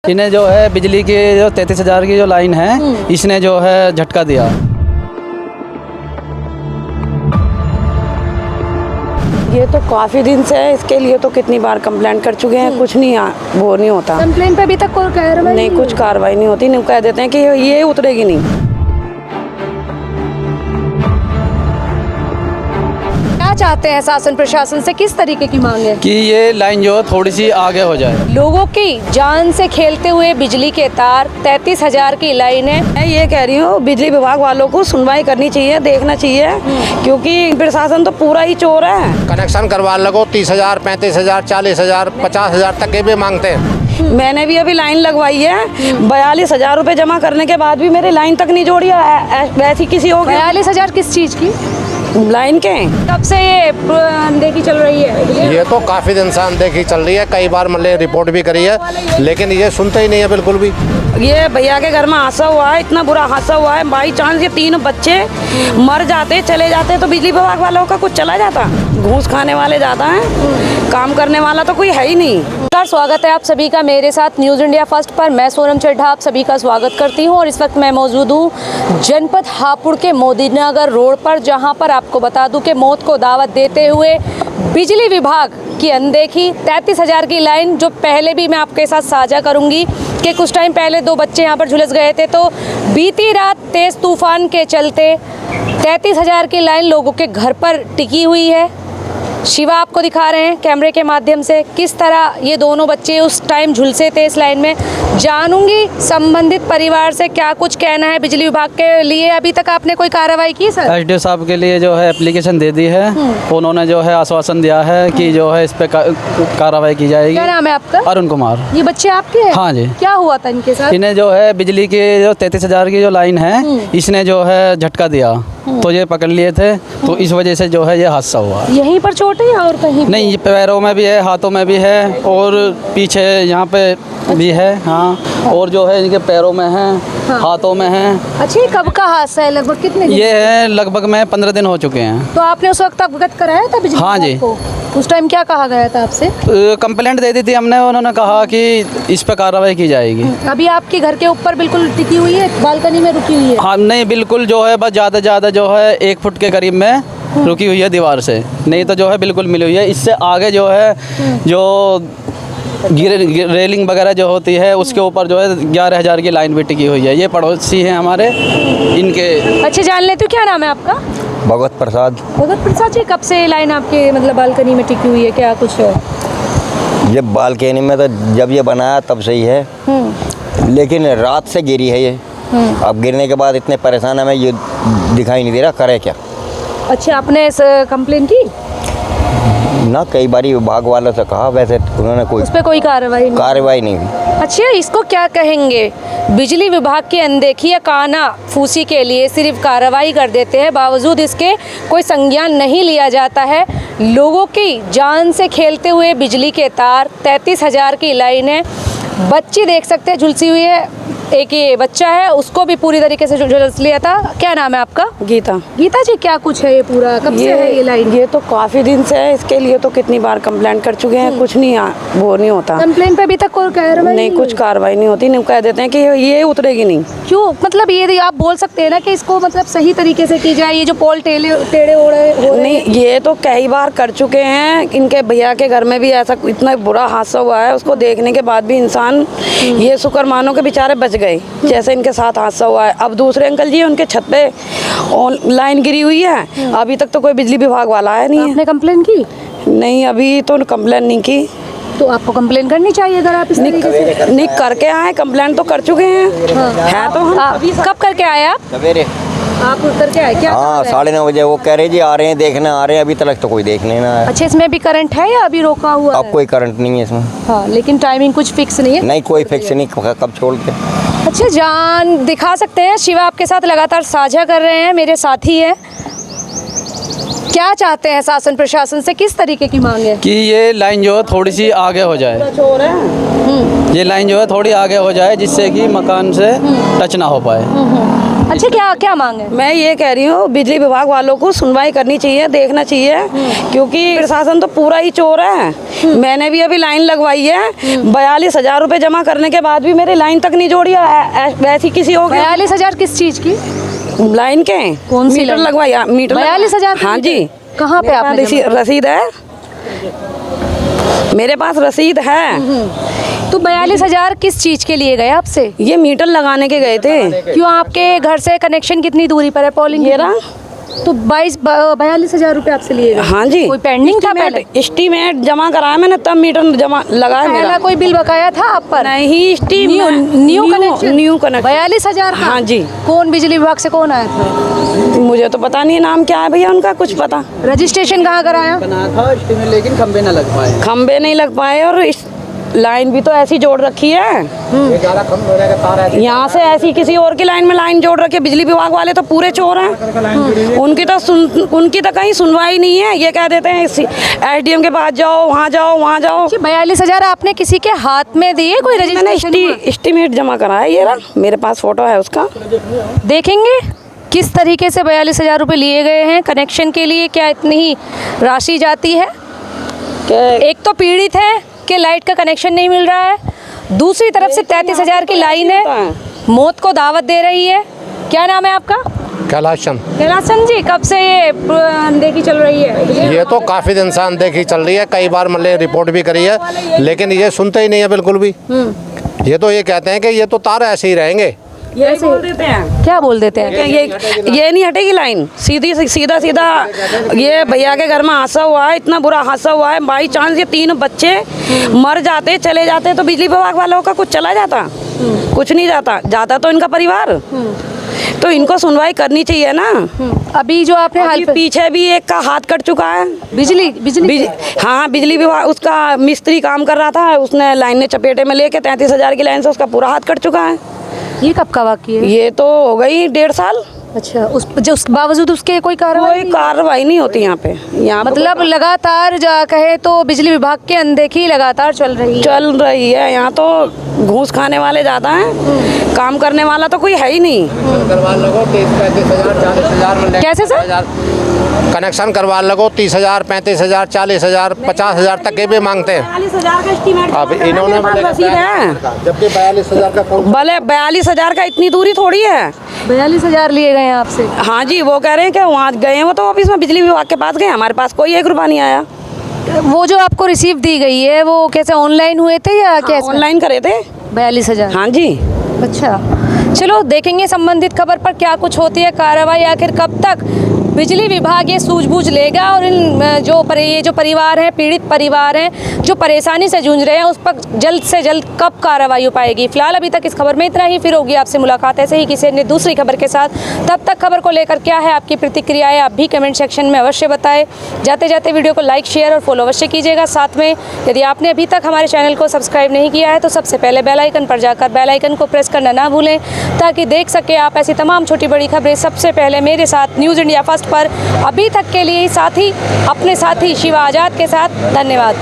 इन्हें जो है बिजली की जो 33,000 की जो लाइन है इसने जो है झटका दिया। ये तो काफ़ी दिन से है, इसके लिए तो कितनी बार कंप्लेंट कर चुके हैं, कुछ नहीं वो नहीं होता। कंप्लेंट पे अभी तक कोई कार्रवाई नहीं, कुछ कार्रवाई नहीं होती। नहीं, कह देते हैं कि ये उतरेगी नहीं। क्या चाहते हैं शासन प्रशासन से, किस तरीके की मांग है? कि ये लाइन जो थोड़ी सी आगे हो जाए। लोगों की जान से खेलते हुए बिजली के तार, 33,000 की लाइन है। मैं ये कह रही हूँ, बिजली विभाग वालों को सुनवाई करनी चाहिए, देखना चाहिए, क्योंकि प्रशासन तो पूरा ही चोर है। कनेक्शन करवा लगो 30,000, 35,000, 40,000, 50,000 तक के भी मांगते हैं। मैंने भी अभी लाइन लगवाई है, 42,000 रुपये जमा करने के बाद भी मेरी लाइन तक नहीं जोड़ी है। वैसी किसी हो गया। 42,000 किस चीज़ की? लाइन के कब से ये अनदेखी चल रही है? ये तो काफ़ी दिन से अनदेखी चल रही है, कई बार मतलब रिपोर्ट भी करी है, लेकिन ये सुनते ही नहीं है बिल्कुल भी। ये भैया के घर में हादसा हुआ है, इतना बुरा हादसा हुआ है, बाई चांस ये 3 बच्चे मर जाते, चले जाते, तो बिजली विभाग वालों का कुछ चला जाता। घूस खाने वाले ज़्यादा हैं, काम करने वाला तो कोई है ही नहीं। स्वागत है आप सभी का मेरे साथ न्यूज़ इंडिया फर्स्ट पर। मैं सोनम चड्ढा आप सभी का स्वागत करती हूं और इस वक्त मैं मौजूद हूं जनपद हापुड़ के मोदीनगर रोड पर, जहां पर आपको बता दूं कि मौत को दावत देते हुए बिजली विभाग की अनदेखी, 33,000 की लाइन, जो पहले भी मैं आपके साथ साझा करूंगी कि कुछ टाइम पहले 2 बच्चे यहाँ पर झुलस गए थे, तो बीती रात तेज़ तूफान के चलते 33,000 की लाइन लोगों के घर पर टिकी हुई है। शिवा आपको दिखा रहे हैं कैमरे के माध्यम से किस तरह ये दोनों बच्चे उस टाइम झुलसे थे इस लाइन में। जानूंगी संबंधित परिवार से क्या कुछ कहना है बिजली विभाग के लिए। अभी तक आपने कोई कार्रवाई की सर? एसडीओ साहब के लिए जो है एप्लीकेशन दे दी है, उन्होंने जो है आश्वासन दिया है कि जो है इस पे कार्रवाई की जाएगी। क्या नाम है आपका? अरुण कुमार। ये बच्चे आपके हैं? हाँ जी। क्या हुआ था इनके साथ? इन्हें जो है बिजली की जो 33,000 की जो लाइन है इसने जो है झटका दिया, तो ये पकड़ लिए थे, तो इस वजह से जो है ये हादसा हुआ। यहीं पर चोट है या और कहीं? नहीं, ये पैरों में भी है, हाथों में भी है और पीछे यहाँ पे भी है। हाँ, और जो है इनके पैरों में है, हाथों में है। अच्छा, ये कब का हादसा है? लगभग कितने दिन? ये है लगभग में 15 दिन हो चुके हैं। तो आपने उस वक्त अवगत कराया था बिजली हाँ विभाग जी। को? उस टाइम क्या कहा गया था आपसे? कंप्लेंट दे दी थी हमने, उन्होंने कहा कि इस पे कार्रवाई की जाएगी। अभी आपके घर के ऊपर बिल्कुल टिकी हुई है, बालकनी में रुकी हुई है? हाँ, नहीं बिल्कुल जो है बस ज़्यादा जो है 1 फुट के करीब में रुकी हुई है दीवार से, नहीं तो जो है बिल्कुल मिली हुई है। इससे आगे जो है जो रेलिंग वगैरह जो होती है उसके ऊपर जो है 11,000 की लाइन भी टिकी हुई है। ये पड़ोसी हैं हमारे, इनके। अच्छे, जान लेते हो क्या नाम है आपका? भगवत प्रसाद। भगत प्रसाद जी, कब से लाइन आपके मतलब बालकनी में टिकी हुई है, क्या कुछ है? ये बालकनी में तो जब ये बनाया तब से ही है, लेकिन रात से गिरी है ये। अब गिरने के बाद इतने परेशान हमें ये दिखाई नहीं दे रहा, करे क्या। अच्छा, आपने इस कंप्लेन की? ना, कई बारी विभाग वालों से कहा, वैसे उन्होंने उस पर कोई कार्रवाई नहीं हुई। अच्छा, इसको क्या कहेंगे? बिजली विभाग की अनदेखी या काना फूसी के लिए सिर्फ कार्रवाई कर देते हैं, बावजूद इसके कोई संज्ञान नहीं लिया जाता है। लोगों की जान से खेलते हुए बिजली के तार, 33,000 की लाइन है, बच्ची देख सकते हैं झुलसी हुई है। एक ये बच्चा है, उसको भी पूरी तरीके से झुलस लिया था। क्या नाम है आपका? गीता। गीता जी, क्या कुछ है ये पूरा, कब से है ये लाइन? ये तो काफ़ी दिन से है, इसके लिए तो कितनी बार कंप्लेंट कर चुके हैं, कुछ नहीं वो नहीं होता। कंप्लेन पे अभी तक कोई कार्रवाई नहीं, कुछ कार्रवाई नहीं होती। नहीं, कह देते हैं कि ये उतरेगी नहीं। क्यों? मतलब ये आप बोल सकते हैं ना कि इसको मतलब सही तरीके से की जाए, ये जो पोल टेढ़े हो रहे नहीं, ये तो कई बार कर चुके हैं। इनके भैया के घर में भी ऐसा इतना बुरा हादसा हुआ है, उसको देखने के बाद भी इंसान ये शुक्र मानो के बेचारे बच गए, जैसे इनके साथ हादसा हुआ है। अब दूसरे अंकल जी, उनके छत पे लाइन गिरी हुई है, अभी तक तो कोई बिजली विभाग वाला आया नहीं है। आपने कंप्लेन की? नहीं, अभी तो कंप्लेन नहीं की। तो आपको कंप्लेन करनी चाहिए अगर आप इस तरीके से। नहीं करके आए, कंप्लेन तो कर चुके हैं। है तो हम कब करके आए आप? सवेरे। आप करके आए क्या? हाँ, 9:30 बजे वो कह रहे जी आ रहे हैं, देखने आ रहे हैं। अभी तक तो कोई देखने ना आया। अच्छा, इसमें भी करंट है या अभी रोका हुआ अब है? कोई करंट नहीं है इसमें। हाँ, लेकिन टाइमिंग कुछ फिक्स नहीं है? नहीं, कोई फिक्स नहीं, कब छोड़ के। अच्छा, जान दिखा सकते हैं, शिवा आपके साथ लगातार साझा कर रहे हैं, मेरे साथी हैं। क्या चाहते हैं शासन प्रशासन से, किस तरीके की मांग है? कि ये लाइन जो है थोड़ी सी आगे हो जाए। ये लाइन जो है थोड़ी आगे हो जाए, जिससे कि मकान से टच ना हो पाए। अच्छा, क्या क्या मांग है? मैं ये कह रही हूँ बिजली विभाग वालों को सुनवाई करनी चाहिए, देखना चाहिए, क्योंकि प्रशासन तो पूरा ही चोर है। मैंने भी अभी लाइन लगवाई है, 42,000 रुपये जमा करने के बाद भी मेरी लाइन तक नहीं जोड़ी। वैसी किसी हो गया 42,000 किस चीज़ की? लाइन के कौन सी मीटर लाइन? लगवाई? मीटर 42,000? हाँ जी। कहाँ पे आपने रसीद है, मेरे पास रसीद है। तो 42,000 किस चीज़ के लिए गए आपसे? ये मीटर लगाने के गए थे। क्यों, आपके घर से कनेक्शन कितनी दूरी पर है पोलिंग? ये रहा। तो 42,000 रुपए आपसे लिए गए? हाँ जी। कोई पेंडिंग था पहले? एस्टीमेट जमा कराया मैंने, तब मीटर जमा लगाया मेरा। पहला कोई बिल बकाया था आप पर? नहीं, न्यू कनेक्शन? न्यू कनेक्शन 42,000 का? हाँ जी। कौन बिजली विभाग से कौन आया था? मुझे तो पता नहीं नाम क्या है भैया उनका, कुछ पता। रजिस्ट्रेशन कहाँ कराया? बना था estimate, लेकिन खंबे न लग पाए। खंबे नहीं लग पाए, और इस लाइन भी तो ऐसी जोड़ रखी है, यहाँ से ऐसी किसी और की लाइन में लाइन जोड़ रखी है। बिजली विभाग वाले तो पूरे चोर हैं। उनकी तो कहीं सुनवाई नहीं है। ये कह देते हैं SDM के पास जाओ, वहाँ जाओ, वहाँ जाओ। 42,000 आपने किसी के हाथ में दिए? कोई मैंने रजिस्ट्रेशन? एस्टीमेट जमा कराया, ये रहा, मेरे पास फोटो है उसका। देखेंगे किस तरीके से 42,000 रुपए लिए गए हैं कनेक्शन के लिए। क्या इतनी ही राशि जाती है? एक तो पीड़ित है कि लाइट का कनेक्शन नहीं मिल रहा है, दूसरी तरफ से 33,000 की लाइन है, मौत को दावत दे रही है। क्या नाम है आपका? कैलाश चंद। कैलाश चंद जी, कब से ये अनदेखी चल रही है? ये तो काफ़ी दिन से अनदेखी चल रही है, कई बार मतलब रिपोर्ट भी करी है, लेकिन ये सुनते ही नहीं है बिल्कुल भी। ये तो ये कहते हैं कि ये तो तार ऐसे ही रहेंगे। ये बोल देते हैं। क्या बोल देते हैं? ये नहीं हटेगी लाइन, सीधा ये भैया के घर में हादसा हुआ है, इतना बुरा हादसा हुआ है, बाई चांस ये 3 बच्चे मर जाते, चले जाते, तो बिजली विभाग वालों का कुछ चला जाता? कुछ नहीं जाता तो इनका परिवार। तो इनको सुनवाई करनी चाहिए ना। अभी जो आपने हाल पीछे भी एक का हाथ कट चुका है। हाँ, बिजली विभाग, उसका मिस्त्री काम कर रहा था, उसने लाइन ने चपेटे में लेके 33,000 की लाइन से उसका पूरा हाथ कट चुका है। ये कब का वाक़या है? ये तो हो गई 1.5 साल। अच्छा, उस बावजूद उसके कोई कार्रवाई नहीं होती यहाँ पे। यहाँ मतलब लगातार कहे तो बिजली विभाग की अनदेखी लगातार चल रही है। यहाँ तो घूस खाने वाले ज़्यादा हैं, काम करने वाला तो कोई है ही नहीं। कैसे सर? कनेक्शन करवा लगो 30,000, 35,000, 40,000, 50,000 तक के भी मांगते हैं। 42,000 का एस्टीमेट अब इन्होंने जबकि 42,000 का भले 42,000 का इतनी दूरी थोड़ी है। 42,000 लिए गए हैं आपसे? हाँ जी, वो कह रहे हैं कि वहाँ गए हैं, वो तो ऑफिस में बिजली विभाग के पास गए, हमारे पास कोई 1 रुपया नहीं आया। वो जो आपको रिसीव दी गई है वो कैसे ऑनलाइन हुए थे या कैसे? ऑनलाइन करे थे। 42,000? हाँ जी। अच्छा, चलो देखेंगे संबंधित खबर पर क्या कुछ होती है कार्रवाई, आखिर कब तक बिजली विभाग ये सूझबूझ लेगा और इन ये जो परिवार हैं, पीड़ित परिवार हैं, जो परेशानी से जूझ रहे हैं, उस पर जल्द से जल्द कब कार्रवाई हो पाएगी। फिलहाल अभी तक इस खबर में इतना ही, फिर होगी आपसे मुलाकात ऐसे ही किसी अन्य दूसरी खबर के साथ। तब तक खबर को लेकर क्या है आपकी प्रतिक्रियाएं, आप भी कमेंट सेक्शन में अवश्य बताएं। जाते जाते वीडियो को लाइक, शेयर और फॉलो अवश्य कीजिएगा। साथ में यदि आपने अभी तक हमारे चैनल को सब्सक्राइब नहीं किया है तो सबसे पहले बेल आइकन पर जाकर बेल आइकन को प्रेस करना ना भूलें, ताकि देख सके आप ऐसी तमाम छोटी बड़ी खबरें सबसे पहले मेरे साथ न्यूज़ इंडिया फर्स्ट पर। अभी तक के लिए साथी अपने साथी शिवा आज़ाद के साथ, धन्यवाद।